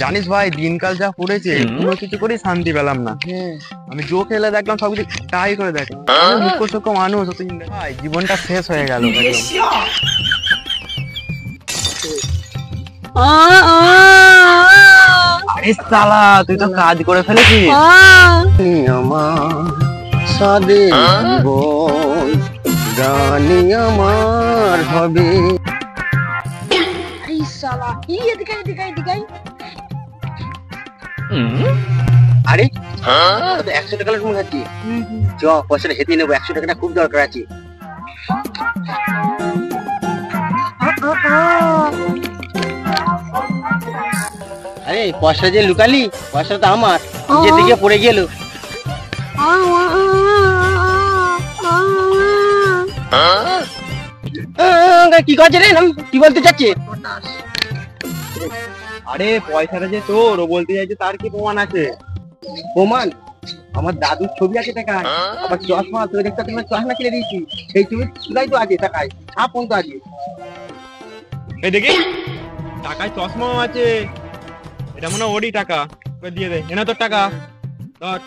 জানিস ভাই দিনকাল যা পড়েছে কোনো কিছু করে শান্তি পেলাম না। আমি জো খেলে দেখলাম সবকিছু ট্রাই করে দেখলাম, মুখ্য সূক্ষ্ম মানুষ ভাই জীবনটা শেষ হয়ে গেল একদম। আরে শালা তুই তো কাজ করে ফেলেছিস। আমার সাদে জীবন জানি আমার হবে। আরে 100 টাকা মনে হচ্ছে, চ পয়সাটা হেঁটে নেবো, 100 টাকাটা খুব দরকার আছে। আরে পয়সা যে লুকালি, পয়সা তো আমার নিজে থেকে পড়ে গেল। কি করছে রে, কি বলতে চাচ্ছি? আরে পয়সাটা যে তোর, ও বলতে চাইছে তার কি প্রমাণ আছে? প্রমাণ? আমার দাদুর ছবি আছে টাকায়, আবার চশমা তোর একটা তোমার চশমা কিনে দিয়েছি, সেই ছবি তোলাই তো আছে টাকায়, ছাপ পর্যন্ত আছে। এই দেখি টাকায় চশমাও আছে, এটা মনে হয় ওরই টাকা। দিয়ে দে, এনা তোর টাকা ধর।